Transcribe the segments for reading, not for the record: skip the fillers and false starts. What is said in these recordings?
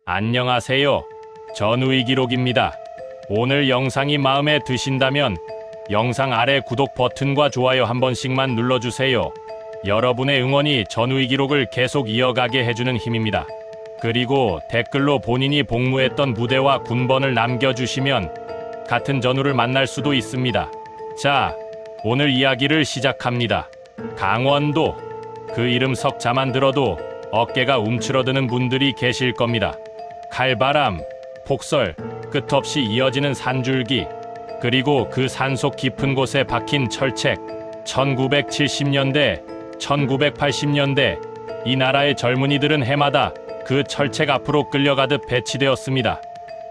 안녕하세요. 전우이기록입니다. 오늘 영상이 마음에 드신다면 영상 아래 구독 버튼과 좋아요 한 번씩만 눌러주세요. 여러분의 응원이 전우이기록을 계속 이어가게 해주는 힘입니다. 그리고 댓글로 본인이 복무했던 부대와 군번을 남겨주시면 같은 전우를 만날 수도 있습니다. 자, 오늘 이야기를 시작합니다. 강원도. 그 이름 석자만 들어도 어깨가 움츠러드는 분들이 계실 겁니다. 칼바람, 폭설, 끝없이 이어지는 산줄기, 그리고 그 산속 깊은 곳에 박힌 철책. 1970년대, 1980년대 이 나라의 젊은이들은 해마다 그 철책 앞으로 끌려가듯 배치되었습니다.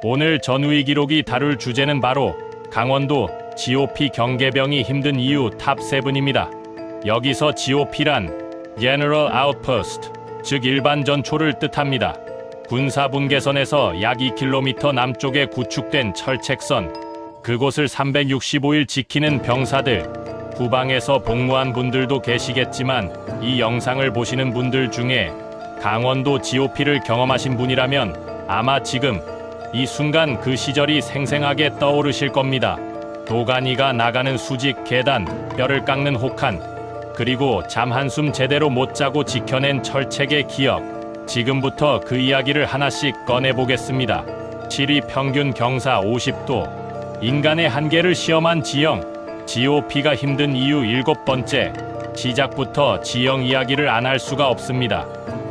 오늘 전우이기록이 다룰 주제는 바로 강원도 GOP 경계병이 힘든 이유 탑7입니다. 여기서 GOP란 General Outpost, 즉 일반 전초를 뜻합니다. 군사분계선에서 약 2km 남쪽에 구축된 철책선, 그곳을 365일 지키는 병사들. 후방에서 복무한 분들도 계시겠지만 이 영상을 보시는 분들 중에 강원도 GOP를 경험하신 분이라면 아마 지금 이 순간 그 시절이 생생하게 떠오르실 겁니다. 도가니가 나가는 수직 계단, 뼈를 깎는 혹한, 그리고 잠 한숨 제대로 못 자고 지켜낸 철책의 기억. 지금부터 그 이야기를 하나씩 꺼내보겠습니다. 7위 평균 경사 50도. 인간의 한계를 시험한 지형. GOP가 힘든 이유 7번째. 시작부터 지형 이야기를 안 할 수가 없습니다.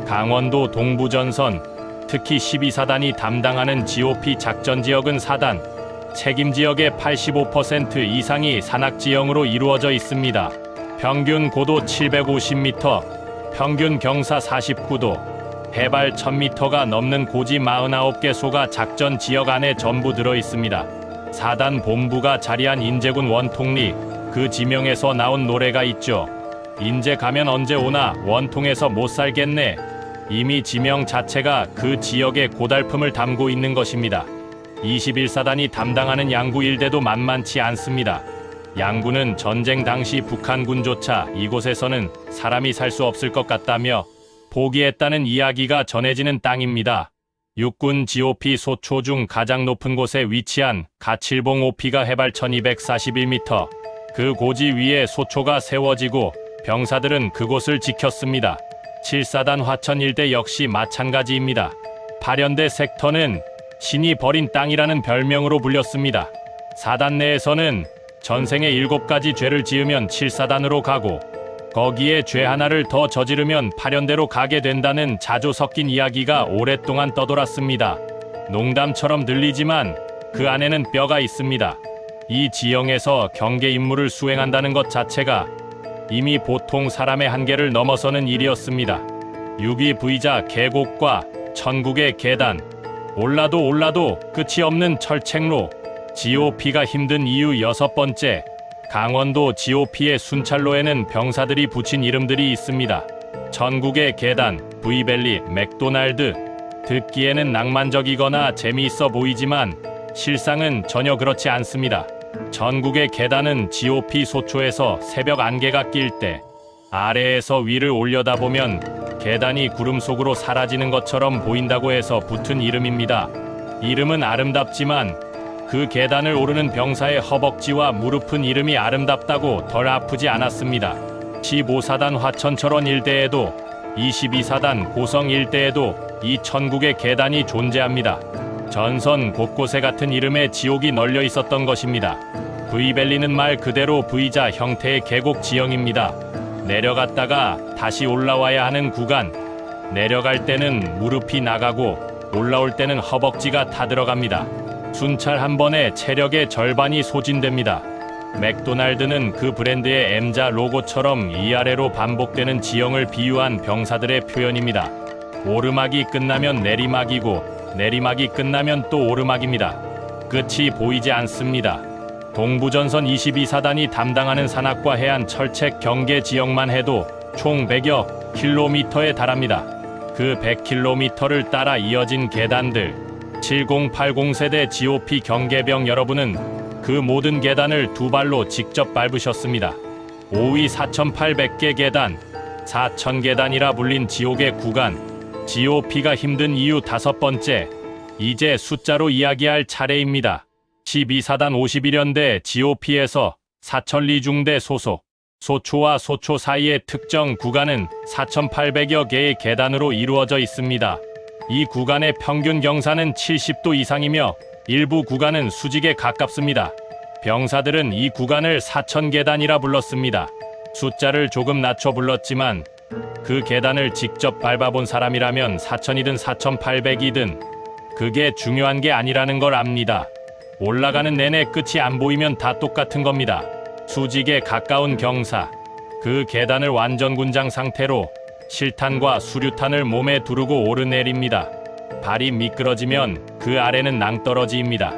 강원도 동부전선, 특히 12사단이 담당하는 GOP 작전지역은 사단, 책임지역의 85% 이상이 산악지형으로 이루어져 있습니다. 평균 고도 750m, 평균 경사 49도, 해발 1000m가 넘는 고지 49개소가 작전 지역 안에 전부 들어있습니다. 사단 본부가 자리한 인제군 원통리, 그 지명에서 나온 노래가 있죠. 인제 가면 언제 오나 원통에서 못 살겠네. 이미 지명 자체가 그 지역의 고달픔을 담고 있는 것입니다. 21사단이 담당하는 양구 일대도 만만치 않습니다. 양구는 전쟁 당시 북한군조차 이곳에서는 사람이 살 수 없을 것 같다며 포기했다는 이야기가 전해지는 땅입니다. 육군 GOP 소초 중 가장 높은 곳에 위치한 가칠봉 OP가 해발 1241m, 그 고지 위에 소초가 세워지고 병사들은 그곳을 지켰습니다. 7사단 화천 일대 역시 마찬가지입니다. 발연대 섹터는 신이 버린 땅이라는 별명으로 불렸습니다. 사단 내에서는 전생에 7가지 죄를 지으면 7사단으로 가고 거기에 죄 하나를 더 저지르면 발연대로 가게 된다는 자조 섞인 이야기가 오랫동안 떠돌았습니다. 농담처럼 들리지만 그 안에는 뼈가 있습니다. 이 지형에서 경계 임무를 수행한다는 것 자체가 이미 보통 사람의 한계를 넘어서는 일이었습니다. 6위 V자 계곡과 천국의 계단. 올라도 끝이 없는 철책로. GOP가 힘든 이유 6번째. 강원도 GOP의 순찰로에는 병사들이 붙인 이름들이 있습니다. 천국의 계단, V밸리, 맥도날드. 듣기에는 낭만적이거나 재미있어 보이지만 실상은 전혀 그렇지 않습니다. 천국의 계단은 GOP 소초에서 새벽 안개가 낄 때 아래에서 위를 올려다보면 계단이 구름 속으로 사라지는 것처럼 보인다고 해서 붙은 이름입니다. 이름은 아름답지만 그 계단을 오르는 병사의 허벅지와 무릎은 이름이 아름답다고 덜 아프지 않았습니다. 15사단 화천철원 일대에도 22사단 고성 일대에도 이 천국의 계단이 존재합니다. 전선 곳곳에 같은 이름의 지옥이 널려 있었던 것입니다. V밸리는 말 그대로 V자 형태의 계곡 지형입니다. 내려갔다가 다시 올라와야 하는 구간. 내려갈 때는 무릎이 나가고 올라올 때는 허벅지가 타들어갑니다. 순찰 한 번에 체력의 절반이 소진됩니다. 맥도날드는 그 브랜드의 M자 로고처럼 위아래로 반복되는 지형을 비유한 병사들의 표현입니다. 오르막이 끝나면 내리막이고 내리막이 끝나면 또 오르막입니다. 끝이 보이지 않습니다. 동부전선 22사단이 담당하는 산악과 해안 철책 경계 지역만 해도 총 100여 킬로미터에 달합니다. 그 100km를 따라 이어진 계단들. 7080세대 GOP 경계병 여러분은 그 모든 계단을 두 발로 직접 밟으셨습니다. 5위 4800개 계단, 4000계단이라 불린 지옥의 구간. GOP가 힘든 이유 5번째. 이제 숫자로 이야기할 차례입니다. 12사단 51연대 GOP에서 사천리 중대 소속 소초와 소초 사이의 특정 구간은 4,800여 개의 계단으로 이루어져 있습니다. 이 구간의 평균 경사는 70도 이상이며 일부 구간은 수직에 가깝습니다. 병사들은 이 구간을 4,000계단이라 불렀습니다. 숫자를 조금 낮춰 불렀지만 그 계단을 직접 밟아본 사람이라면 4,000이든 4,800이든 그게 중요한 게 아니라는 걸 압니다. 올라가는 내내 끝이 안 보이면 다 똑같은 겁니다. 수직에 가까운 경사, 그 계단을 완전 군장 상태로 실탄과 수류탄을 몸에 두르고 오르내립니다. 발이 미끄러지면 그 아래는 낭떠러지입니다.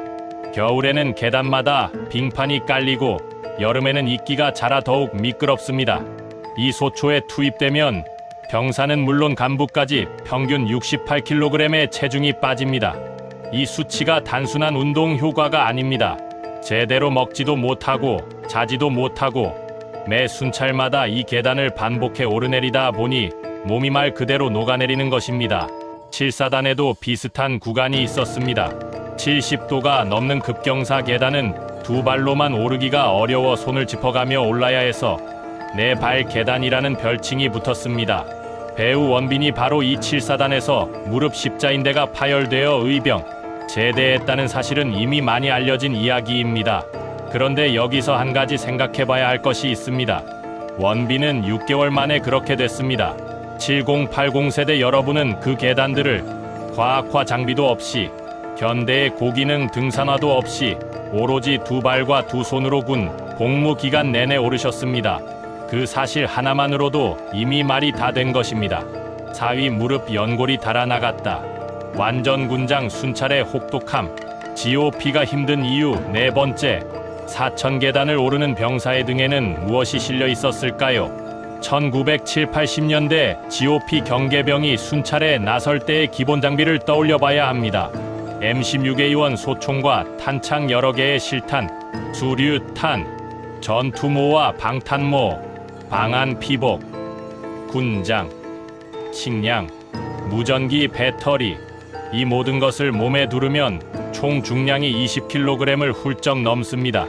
겨울에는 계단마다 빙판이 깔리고 여름에는 이끼가 자라 더욱 미끄럽습니다. 이 소초에 투입되면 병사는 물론 간부까지 평균 68kg의 체중이 빠집니다. 이 수치가 단순한 운동 효과가 아닙니다. 제대로 먹지도 못하고 자지도 못하고 매 순찰마다 이 계단을 반복해 오르내리다 보니 몸이 말 그대로 녹아내리는 것입니다. 7사단에도 비슷한 구간이 있었습니다. 70도가 넘는 급경사 계단은 두 발로만 오르기가 어려워 손을 짚어가며 올라야 해서 네 발 계단이라는 별칭이 붙었습니다. 배우 원빈이 바로 이 7사단에서 무릎 십자인대가 파열되어 의병, 제대했다는 사실은 이미 많이 알려진 이야기입니다. 그런데 여기서 한 가지 생각해봐야 할 것이 있습니다. 원빈은 6개월 만에 그렇게 됐습니다. 7080 세대 여러분은 그 계단들을 과학화 장비도 없이 현대의 고기능 등산화도 없이 오로지 두 발과 두 손으로 군 복무 기간 내내 오르셨습니다. 그 사실 하나만으로도 이미 말이 다 된 것입니다. 사위 무릎 연골이 달아나갔다. 완전 군장 순찰의 혹독함. GOP가 힘든 이유 4번째. 4,000계단을 오르는 병사의 등에는 무엇이 실려 있었을까요? 1970-80년대 GOP 경계병이 순찰에 나설 때의 기본 장비를 떠올려 봐야 합니다. M16A1 소총과 탄창 여러 개의 실탄, 수류탄, 전투모와 방탄모, 방한 피복, 군장, 식량, 무전기 배터리, 이 모든 것을 몸에 두르면 총 중량이 20kg을 훌쩍 넘습니다.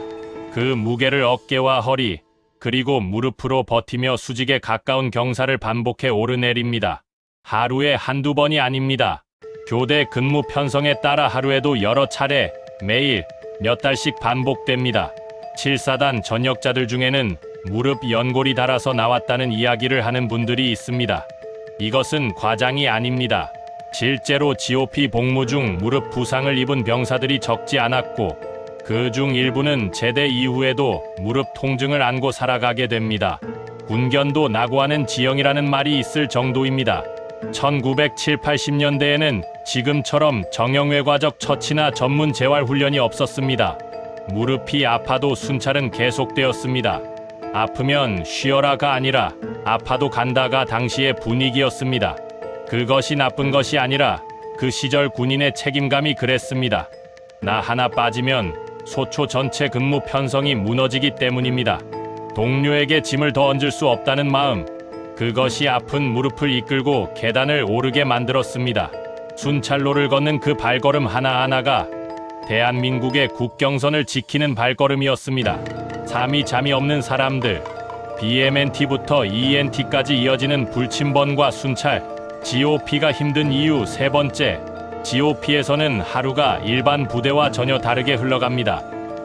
그 무게를 어깨와 허리, 그리고 무릎으로 버티며 수직에 가까운 경사를 반복해 오르내립니다. 하루에 한두 번이 아닙니다. 교대 근무 편성에 따라 하루에도 여러 차례, 매일, 몇 달씩 반복됩니다. 7사단 전역자들 중에는 무릎 연골이 닳아서 나왔다는 이야기를 하는 분들이 있습니다. 이것은 과장이 아닙니다. 실제로 GOP 복무 중 무릎 부상을 입은 병사들이 적지 않았고 그중 일부는 제대 이후에도 무릎 통증을 안고 살아가게 됩니다. 군견도 낙오하는 지형이라는 말이 있을 정도입니다. 1970-80년대에는 지금처럼 정형외과적 처치나 전문 재활훈련이 없었습니다. 무릎이 아파도 순찰은 계속되었습니다. 아프면 쉬어라가 아니라 아파도 간다가 당시의 분위기였습니다. 그것이 나쁜 것이 아니라 그 시절 군인의 책임감이 그랬습니다. 나 하나 빠지면 소초 전체 근무 편성이 무너지기 때문입니다. 동료에게 짐을 더 얹을 수 없다는 마음, 그것이 아픈 무릎을 이끌고 계단을 오르게 만들었습니다. 순찰로를 걷는 그 발걸음 하나하나가 대한민국의 국경선을 지키는 발걸음이었습니다. 잠이 없는 사람들, BMNT부터 ENT까지 이어지는 불침번과 순찰, GOP가 힘든 이유 3번째. GOP에서는 하루가 일반 부대와 전혀 다르게 흘러갑니다.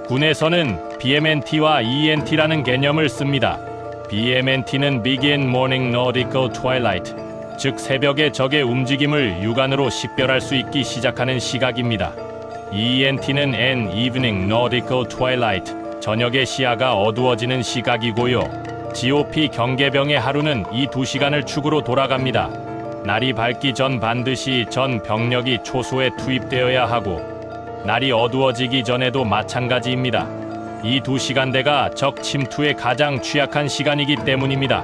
군에서는 BMNT와 ENT라는 개념을 씁니다. BMNT는 Begin Morning Nautical Twilight, 즉 새벽의 적의 움직임을 육안으로 식별할 수 있기 시작하는 시각입니다. ENT는 An Evening Nautical Twilight, 저녁의 시야가 어두워지는 시각이고요. GOP 경계병의 하루는 이 2시간을 축으로 돌아갑니다. 날이 밝기 전 반드시 전 병력이 초소에 투입되어야 하고 날이 어두워지기 전에도 마찬가지입니다. 이 2시간대가 적 침투에 가장 취약한 시간이기 때문입니다.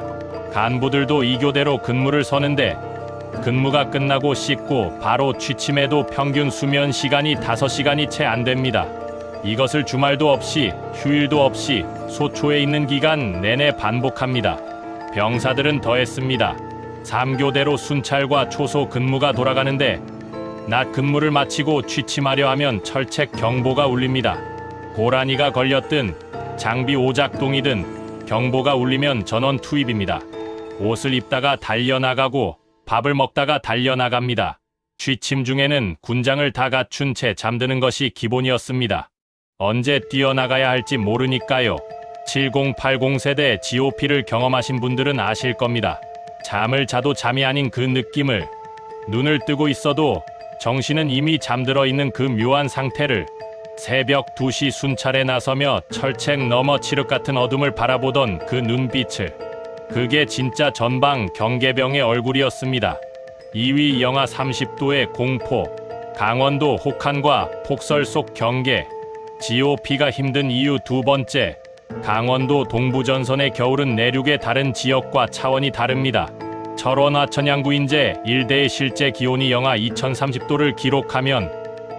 간부들도 이 교대로 근무를 서는데 근무가 끝나고 씻고 바로 취침해도 평균 수면 시간이 5시간이 채 안 됩니다. 이것을 주말도 없이 휴일도 없이 소초에 있는 기간 내내 반복합니다. 병사들은 더했습니다. 3교대로 순찰과 초소 근무가 돌아가는데 낮 근무를 마치고 취침하려 하면 철책 경보가 울립니다. 고라니가 걸렸든 장비 오작동이든 경보가 울리면 전원 투입입니다. 옷을 입다가 달려나가고 밥을 먹다가 달려나갑니다. 취침 중에는 군장을 다 갖춘 채 잠드는 것이 기본이었습니다. 언제 뛰어나가야 할지 모르니까요. 7080 세대 GOP를 경험하신 분들은 아실 겁니다. 잠을 자도 잠이 아닌 그 느낌을, 눈을 뜨고 있어도 정신은 이미 잠들어 있는 그 묘한 상태를, 새벽 2시 순찰에 나서며 철책 너머 칠흑 같은 어둠을 바라보던 그 눈빛을, 그게 진짜 전방 경계병의 얼굴이었습니다. 2위 영하 30도의 공포, 강원도 혹한과 폭설 속 경계, GOP가 힘든 이유 두 번째, 강원도 동부전선의 겨울은 내륙의 다른 지역과 차원이 다릅니다. 철원 하천양구 인제 일대의 실제 기온이 영하 2030도를 기록하면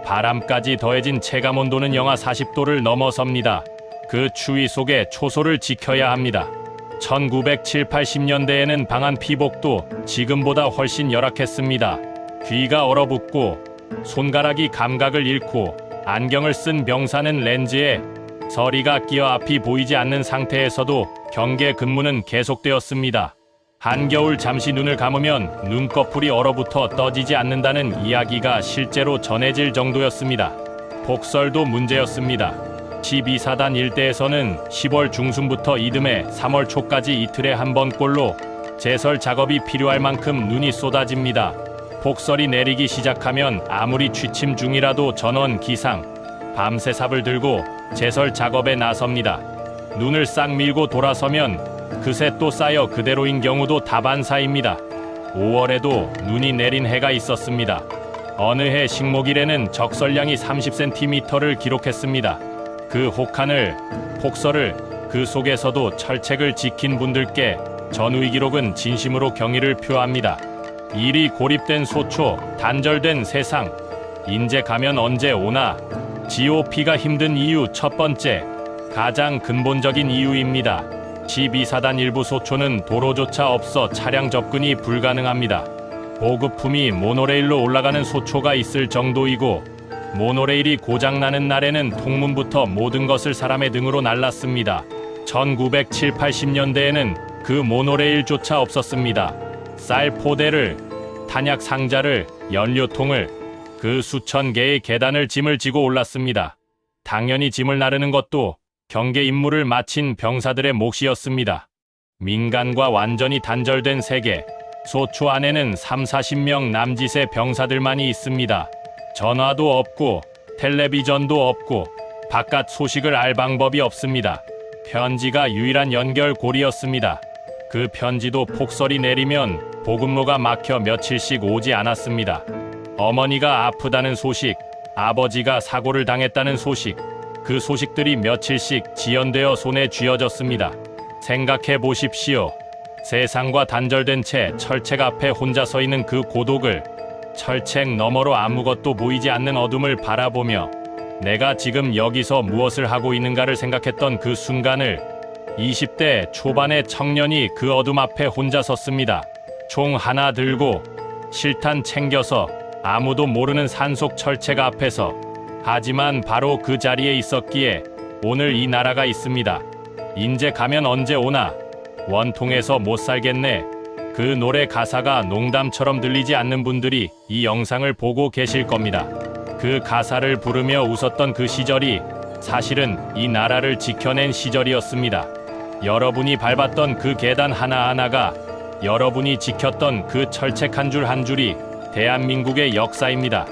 바람까지 더해진 체감온도는 영하 40도를 넘어섭니다. 그 추위 속에 초소를 지켜야 합니다. 1970, 80년대에는 방한 피복도 지금보다 훨씬 열악했습니다. 귀가 얼어붙고 손가락이 감각을 잃고 안경을 쓴 병사는 렌즈에 서리가 끼어 앞이 보이지 않는 상태에서도 경계 근무는 계속되었습니다. 한겨울 잠시 눈을 감으면 눈꺼풀이 얼어붙어 떠지지 않는다는 이야기가 실제로 전해질 정도였습니다. 폭설도 문제였습니다. 12사단 일대에서는 10월 중순부터 이듬해 3월 초까지 이틀에 한 번꼴로 제설 작업이 필요할 만큼 눈이 쏟아집니다. 폭설이 내리기 시작하면 아무리 취침 중이라도 전원 기상, 밤새 삽을 들고 제설 작업에 나섭니다. 눈을 싹 밀고 돌아서면 그새 또 쌓여 그대로인 경우도 다반사입니다. 5월에도 눈이 내린 해가 있었습니다. 어느 해 식목일에는 적설량이 30cm를 기록했습니다. 그 혹한을, 폭설을, 그 속에서도 철책을 지킨 분들께 전우의 기록은 진심으로 경의를 표합니다. 일이 고립된 소초, 단절된 세상, 인제 가면 언제 오나, GOP가 힘든 이유 첫 번째, 가장 근본적인 이유입니다. 12사단 일부 소초는 도로조차 없어 차량 접근이 불가능합니다. 보급품이 모노레일로 올라가는 소초가 있을 정도이고, 모노레일이 고장나는 날에는 통문부터 모든 것을 사람의 등으로 날랐습니다. 1970, 80년대에는 그 모노레일조차 없었습니다. 쌀 포대를, 탄약 상자를, 연료통을, 그 수천 개의 계단을 짐을 지고 올랐습니다. 당연히 짐을 나르는 것도 경계 임무를 마친 병사들의 몫이었습니다. 민간과 완전히 단절된 세계, 소초 안에는 30-40명 남짓의 병사들만이 있습니다. 전화도 없고 텔레비전도 없고 바깥 소식을 알 방법이 없습니다. 편지가 유일한 연결고리였습니다. 그 편지도 폭설이 내리면 보급로가 막혀 며칠씩 오지 않았습니다. 어머니가 아프다는 소식, 아버지가 사고를 당했다는 소식, 그 소식들이 며칠씩 지연되어 손에 쥐어졌습니다. 생각해 보십시오. 세상과 단절된 채 철책 앞에 혼자 서 있는 그 고독을, 철책 너머로 아무것도 보이지 않는 어둠을 바라보며 내가 지금 여기서 무엇을 하고 있는가를 생각했던 그 순간을 20대 초반의 청년이 그 어둠 앞에 혼자 섰습니다. 총 하나 들고 실탄 챙겨서 아무도 모르는 산속 철책 앞에서. 하지만 바로 그 자리에 있었기에 오늘 이 나라가 있습니다. 인제 가면 언제 오나, 원통에서 못 살겠네. 그 노래 가사가 농담처럼 들리지 않는 분들이 이 영상을 보고 계실 겁니다. 그 가사를 부르며 웃었던 그 시절이 사실은 이 나라를 지켜낸 시절이었습니다. 여러분이 밟았던 그 계단 하나하나가, 여러분이 지켰던 그 철책 한 줄 한 줄이 대한민국의 역사입니다.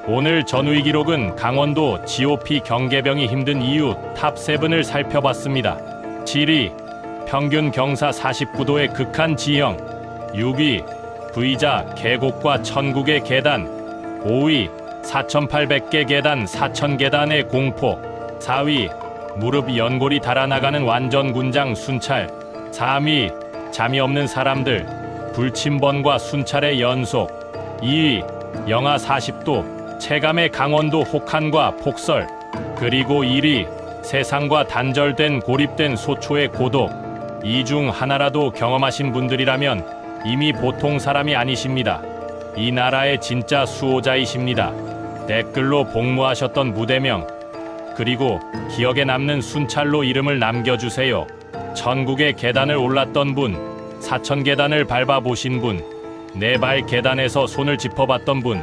오늘 전우의 기록은 강원도 GOP 경계병이 힘든 이유 탑7을 살펴봤습니다. 7위, 평균 경사 49도의 극한 지형. 6위, V자 계곡과 천국의 계단. 5위, 4,800개 계단 4,000계단의 공포. 4위, 무릎 연골이 달아나가는 완전 군장 순찰. 3위, 잠이 없는 사람들, 불침번과 순찰의 연속. 2위, 영하 40도 체감의 강원도 혹한과 폭설. 그리고 1위, 세상과 단절된 고립된 소초의 고독. 이 중 하나라도 경험하신 분들이라면 이미 보통 사람이 아니십니다. 이 나라의 진짜 수호자이십니다. 댓글로 복무하셨던 부대명, 그리고 기억에 남는 순찰로 이름을 남겨주세요. 천국의 계단을 올랐던 분, 사천 계단을 밟아보신 분, 네 발 계단에서 손을 짚어봤던 분,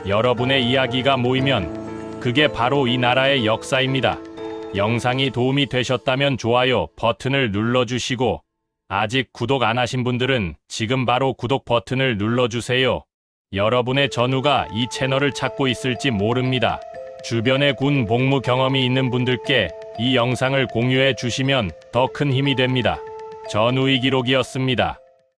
여러분의 이야기가 모이면 그게 바로 이 나라의 역사입니다. 영상이 도움이 되셨다면 좋아요 버튼을 눌러주시고, 아직 구독 안 하신 분들은 지금 바로 구독 버튼을 눌러주세요. 여러분의 전우가 이 채널을 찾고 있을지 모릅니다. 주변에 군 복무 경험이 있는 분들께 이 영상을 공유해 주시면 더 큰 힘이 됩니다. 전우의 기록이었습니다.